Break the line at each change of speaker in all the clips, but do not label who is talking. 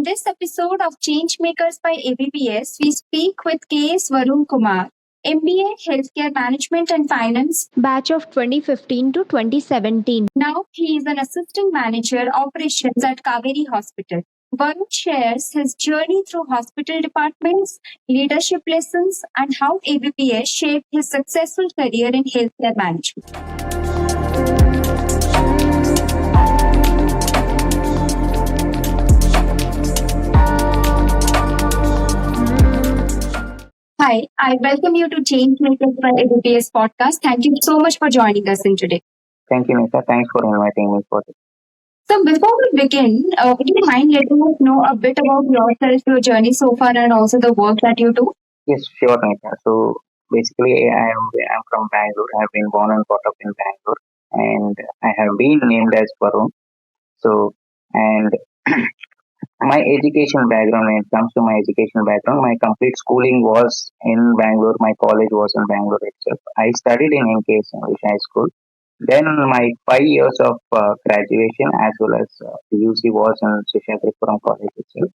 In this episode of Changemakers by ABBS, we speak with KS Varun Kumar, MBA Healthcare Management and Finance, batch of 2015 to 2017. Now he is an assistant manager operations at Kauvery Hospital. Varun shares his journey through hospital departments, leadership lessons, and how ABBS shaped his successful career in healthcare management. Hi, I welcome you to Changemakers by ABBS Podcast. Thank you so much for joining us in today.
Thank you, Nita. Thanks for inviting me for this.
So, before we begin, would you mind letting us know a bit about yourself, your journey so far, and also the work that you do?
Yes, sure, Nita. So basically, I'm from Bangalore. I've been born and brought up in Bangalore, and I have been named as Varun. So, and my education background, when it comes to my education background, my complete schooling was in Bangalore. My college was in Bangalore itself. I studied in NKS English High School. Then my 5 years of graduation as well as PUC was in Seshadripuram College itself.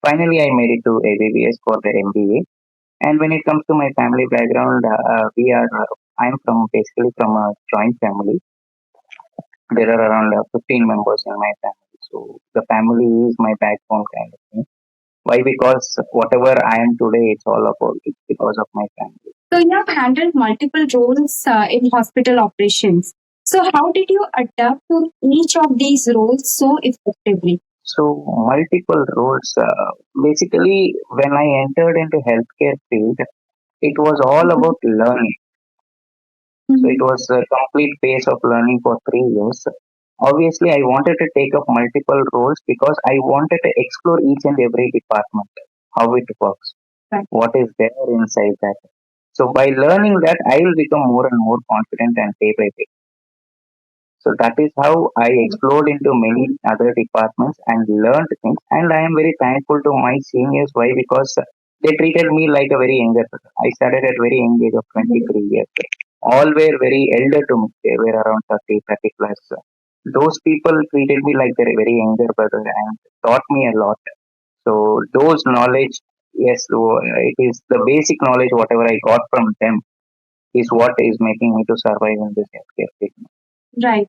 Finally, I made it to ABBS for the MBA. And when it comes to my family background, I'm from basically from a joint family. There are around 15 members in my family. So the family is my backbone kind of thing. Why? Because whatever I am today, it's because of my family.
So, you have handled multiple roles in hospital operations. So, how did you adapt to each of these roles so effectively?
So multiple roles. Basically, when I entered into healthcare field, it was all about learning. So it was a complete pace of learning for 3 years. Obviously, I wanted to take up multiple roles because I wanted to explore each and every department, how it works,
Right.
what is there inside that. So by learning that, I will become more and more confident and day by day. So that is how I explored into many other departments and learned things. And I am very thankful to my seniors. Why? Because they treated me like a very younger person. I started at very young age of 23 years. All were very elder to me. They were around 30, 30 plus. Those people treated me like their very younger brother and taught me a lot. So those knowledge, yes, so it is the basic knowledge, whatever I got from them is what is making me to survive in this healthcare field.
Right.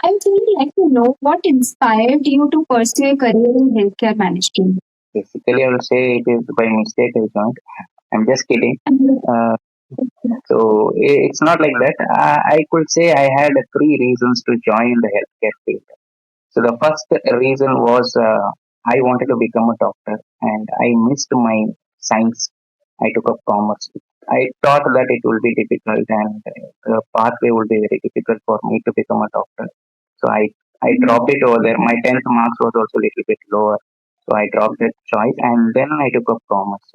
I would really like to know what inspired you to pursue a career in healthcare management.
Basically, I will say it is by mistake I joined. I'm just kidding. Uh, so it's not like that. I could say I had three reasons to join the healthcare field. So the first reason was I wanted to become a doctor and I missed my science. I took up commerce. I thought that it will be difficult and the pathway would be very difficult for me to become a doctor. So I dropped it over there. My 10th marks was also a little bit lower. So I dropped that choice and then I took up commerce.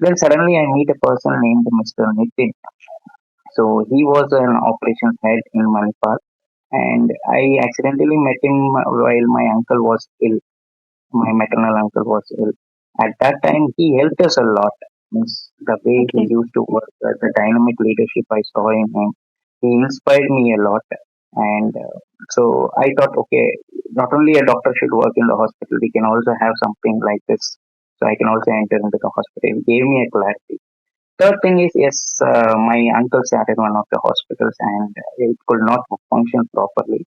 Then suddenly I meet a person named Mr. Nitin. So he was an operations head in Manipal and I accidentally met him while my uncle was ill. My maternal uncle was ill. At that time, he helped us a lot. Means the way he
Okay.
used to work, the dynamic leadership I saw in him, he inspired me a lot. And so I thought, okay, not only a doctor should work in the hospital, we can also have something like this. So I can also enter into the hospital. It gave me a clarity. Third thing is, yes, my uncle started one of the hospitals and it could not function properly.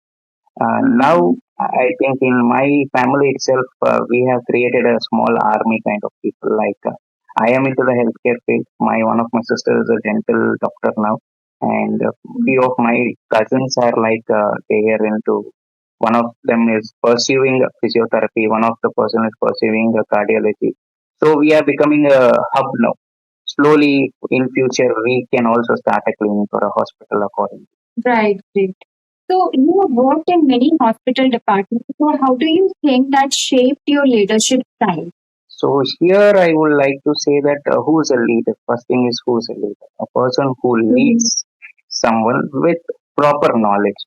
Now, I think in my family itself, we have created a small army kind of people. Like I am into the healthcare field. My one of my sisters is a dental doctor now, and few of my cousins are like they are into. One of them is pursuing physiotherapy. One of the person is pursuing cardiology. So we are becoming a hub now. Slowly, in future, we can also start a clinic or a hospital accordingly.
Right, great. So, you have worked in many hospital departments. So, how do you think that shaped your leadership style?
So here I would like to say that who is a leader? First thing is who is a leader? A person who leads someone with proper knowledge.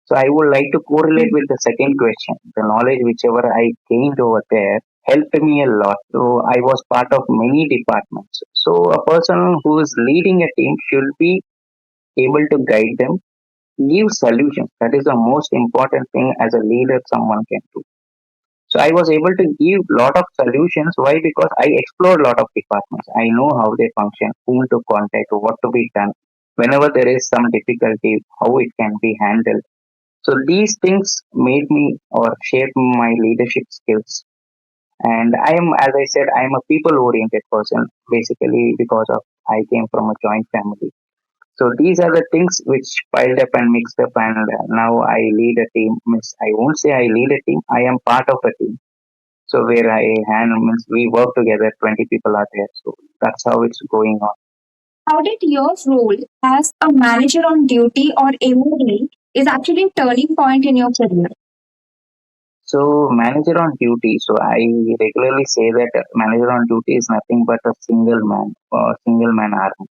So I would like to correlate with the second question. The knowledge whichever I gained over there helped me a lot. So I was part of many departments. So a person who is leading a team should be able to guide them, give solutions. That is the most important thing as a leader someone can do. So I was able to give lot of solutions. Why? Because I explored lot of departments. I know how they function, whom to contact, what to be done. Whenever there is some difficulty, how it can be handled. So these things made me or shaped my leadership skills. And I am, as I said, I am a people-oriented person, basically because of I came from a joint family. So these are the things which piled up and mixed up, and now I lead a team. Means I won't say I lead a team. I am part of a team. So where I hand means we work together. 20 people are there. So that's how it's going on.
How did your role as a manager on duty or MOD is actually a turning point in your career?
So manager on duty. So I regularly say that manager on duty is nothing but a single man or single man army.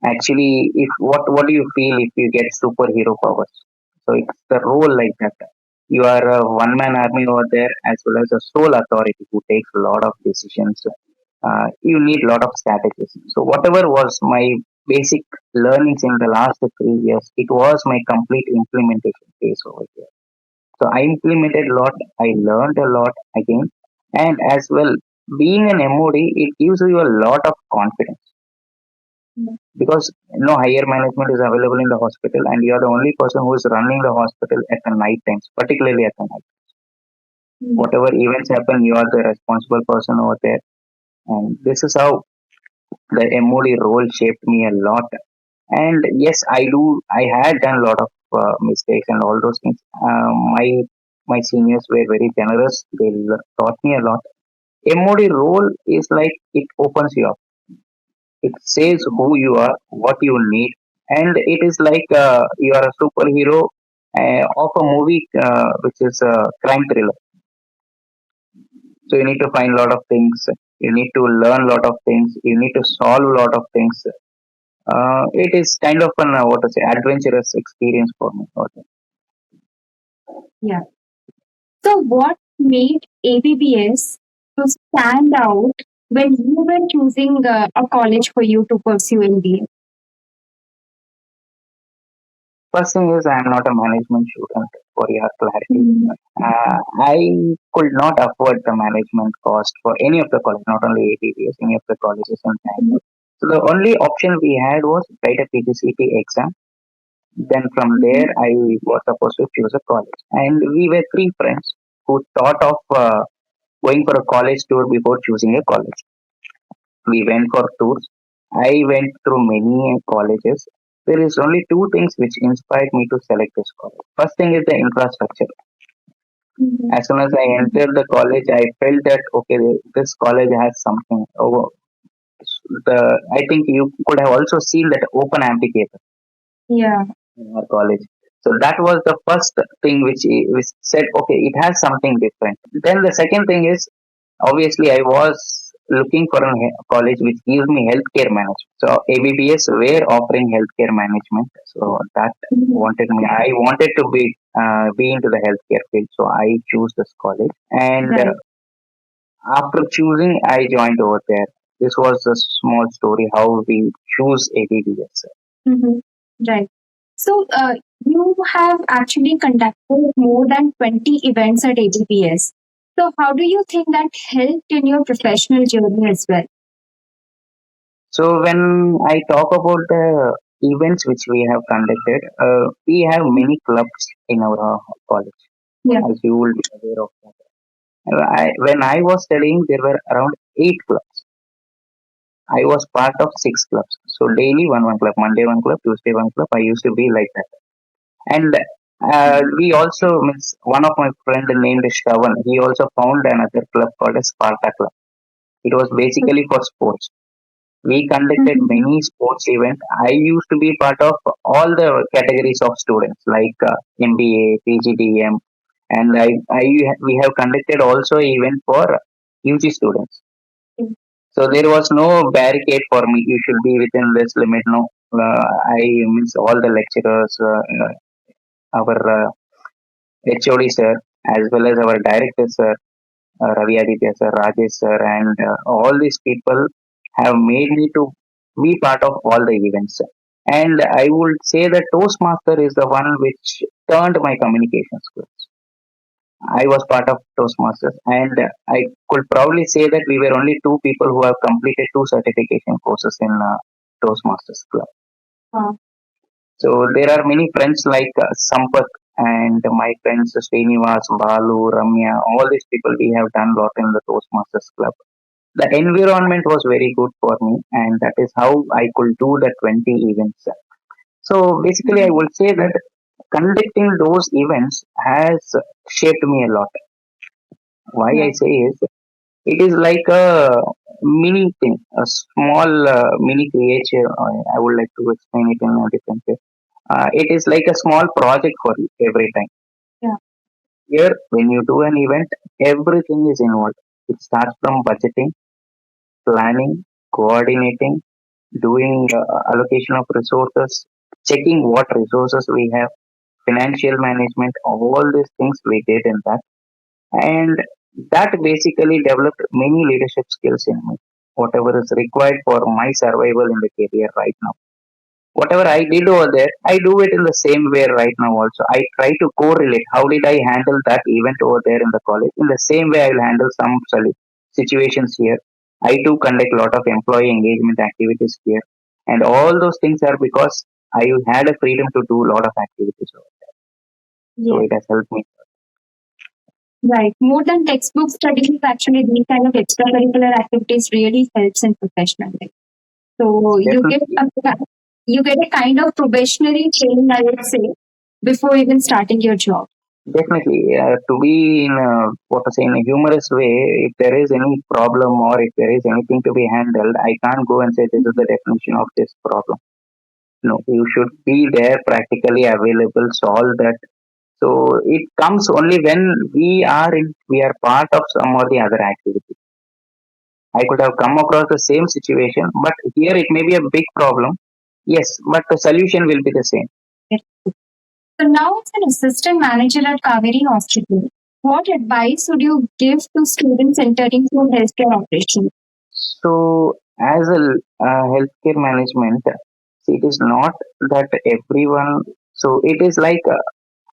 Actually, if what do you feel if you get superhero powers? So it's the role like that. You are a one man army over there as well as a sole authority who takes a lot of decisions. You need a lot of strategies. So whatever was my basic learnings in the last 3 years, it was my complete implementation phase over here. So I implemented a lot. I learned a lot again, and as well being an MOD, it gives you a lot of confidence because no higher management is available in the hospital and you are the only person who is running the hospital at the night times, particularly at the night. Whatever events happen, you are the responsible person over there. And this is how the MOD role shaped me a lot. And yes, I had done a lot of mistakes and all those things. My seniors were very generous. They taught me a lot. MOD role is like it opens you up. It says who you are, what you need, and it is like you are a superhero of a movie which is a crime thriller. So you need to find a lot of things. You need to learn a lot of things. You need to solve a lot of things. It is kind of an what to say adventurous experience for me. Okay.
Yeah. So, what made ABBS to stand out when you were choosing a college for you to pursue MBA?
First thing is I am not a management student for your clarity. I could not afford the management cost for any of the colleges, not only ABBS, any of the colleges in Bangalore. So the only option we had was write a PGCP exam. Then from there, I was supposed to choose a college. And we were three friends who thought of going for a college tour before choosing a college. We went for tours. I went through many colleges. There is only two things which inspired me to select this college. First thing is the infrastructure. As soon as I entered the college, I felt that okay, this college has something. Oh, I think you could have also seen that open amphitheater. Yeah. In our college. So that was the first thing which said, okay, it has something different. Then the second thing is, obviously, I was looking for a college which gives me healthcare management. So ABBS were offering healthcare management. So that wanted me. I wanted to be into the healthcare field. So I choose this college. And right. After choosing, I joined over there. This was a small story how we choose ABBS. Mm-hmm. Right. So, you have actually conducted more than 20 events at ABBS. So, how do you think that helped in your professional journey as well? So, when I talk about the events which we have conducted, we have many clubs in our college. Yeah. As you will be aware of that. When I was studying, there were around 8 clubs. I was part of 6 clubs. So daily one club, Monday one club, Tuesday one club. I used to be like that. And we also means one of my friend named Shravan. He also found another club called as Sparta Club. It was basically for sports. We conducted many sports events. I used to be part of all the categories of students like MBA, PGDM, and we have conducted also event for UG students. So there was no barricade for me. You should be within this limit. No, I means all the lecturers, our HOD sir, as well as our director sir, Ravi Aditya sir, Rajesh sir, and all these people have made me to be part of all the events. And I would say that Toastmaster is the one which turned my communication skills. I was part of Toastmasters, and I could probably say that we were only two people who have completed two certification courses in Toastmasters Club.
Wow.
So there are many friends like Sampath and my friends Srinivas, Balu, Ramya, all these people we have done lot in the Toastmasters Club. The environment was very good for me, and that is how I could do the 20 events. So basically, I would say that conducting those events has shaped me a lot. Why I
Yeah.
say is it is like a mini thing, a small mini creature. I would like to explain it in a different way. It is like a small project for you every time.
Yeah.
Here, when you do an event, everything is involved. It starts from budgeting, planning, coordinating, doing allocation of resources, checking what resources we have, financial management, all these things we did in that. And that basically developed many leadership skills in me, whatever is required for my survival in the career right now. Whatever I did over there, I do it in the same way right now also. I try to correlate how did I handle that event over there in the college. In the same way, I will handle some situations here. I do conduct a lot of employee engagement activities here. And all those things are because I had a freedom to do a lot of activities over there. So
Yeah.
it has helped me.
Right. More than textbook studies, actually, these kind of extracurricular activities really helps in professional life. So
Definitely.
you get a kind of probationary training, I would say, before even starting your job.
Definitely, to be in what to say in a humorous way, if there is any problem or if there is anything to be handled, I can't go and say this is the definition of this problem. No, you should be there, practically available, solve that. So it comes only when we are part of some or the other activity. I could have come across the same situation, but here it may be a big problem. Yes, but the solution will be the same.
Yes. So now as an assistant manager at Kauvery Hospital, what advice would you give to students entering through healthcare operations?
So, as a healthcare management, see, it is not that everyone. So, it is like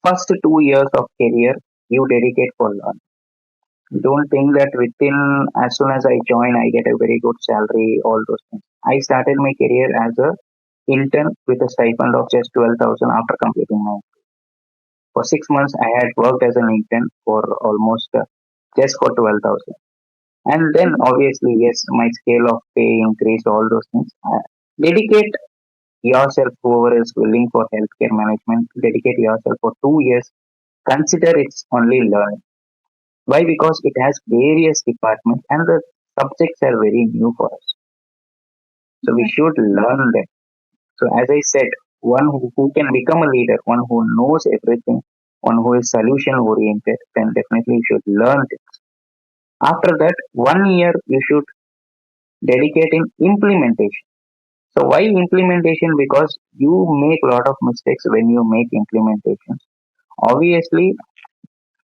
first 2 years of career you dedicate for learn. Don't think that within as soon as I join, I get a very good salary. All those things. I started my career as a intern with a stipend of just 12,000 after completing my. For 6 months, I had worked as an intern for almost just for 12,000. And then obviously, yes, my scale of pay increased, all those things. Dedicate yourself, whoever is willing for healthcare management, dedicate yourself for 2 years. Consider it's only learning. Why? Because it has various departments and the subjects are very new for us. So we should learn them. So as I said, one who can become a leader, one who knows everything, one who is solution oriented, then definitely you should learn it. After that, 1 year you should dedicate in implementation. So why implementation? Because you make a lot of mistakes when you make implementations. Obviously,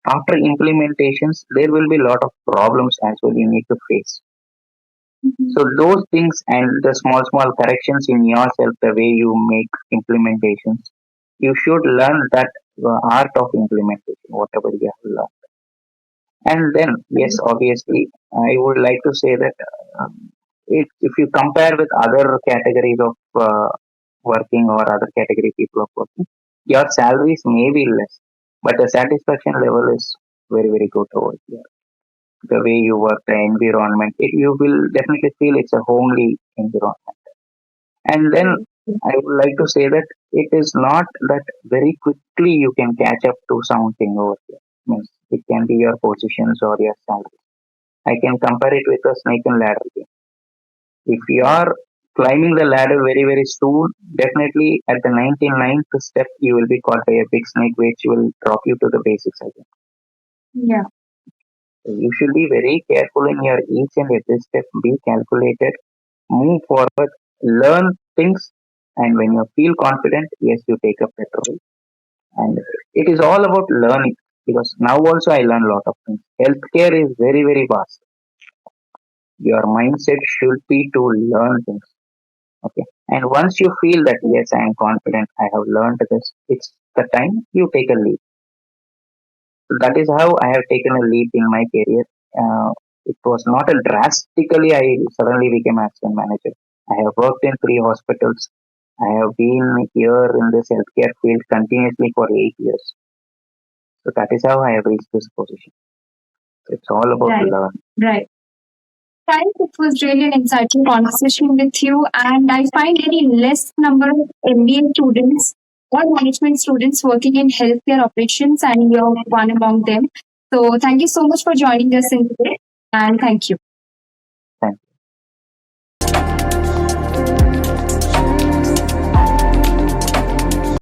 after implementations, there will be a lot of problems as well you need to face.
Mhm.
So those things and the small corrections in yourself, the way you make implementations, you should learn that art of implementation, whatever you have learned. And then, yes, obviously, I would like to say that if you compare with other categories of working or other category people of working, your salaries may be less, but the satisfaction level is very, very good over here. The way you work, the environment, you will definitely feel it's a homely environment. And then I would like to say that it is not that very quickly you can catch up to something over here. Means it can be your positions or your salary. I can compare it with a snake and ladder game. If you are climbing the ladder very, very soon, definitely at the 99th step, you will be caught by a big snake which will drop you to the basics again.
Yeah.
So you should be very careful in your each and every step, be calculated, move forward, learn things, and when you feel confident, yes, you take up that role. And it is all about learning because now also I learn a lot of things. Healthcare is very, very vast. Your mindset should be to learn things. Okay. And once you feel that, yes, I am confident, I have learned this, it's the time you take a leap. So that is how I have taken a leap in my career. It was not a drastically I suddenly became accident manager. I have worked in three hospitals. I have been here in this healthcare field continuously for 8 years. So that is how I have reached this position. It's all about
Right.
learn.
Right. Guys, it was really an insightful conversation with you, and I find any less number of MBA students or management students working in healthcare operations, and you're one among them. So, thank you so much for joining us in today, and thank you.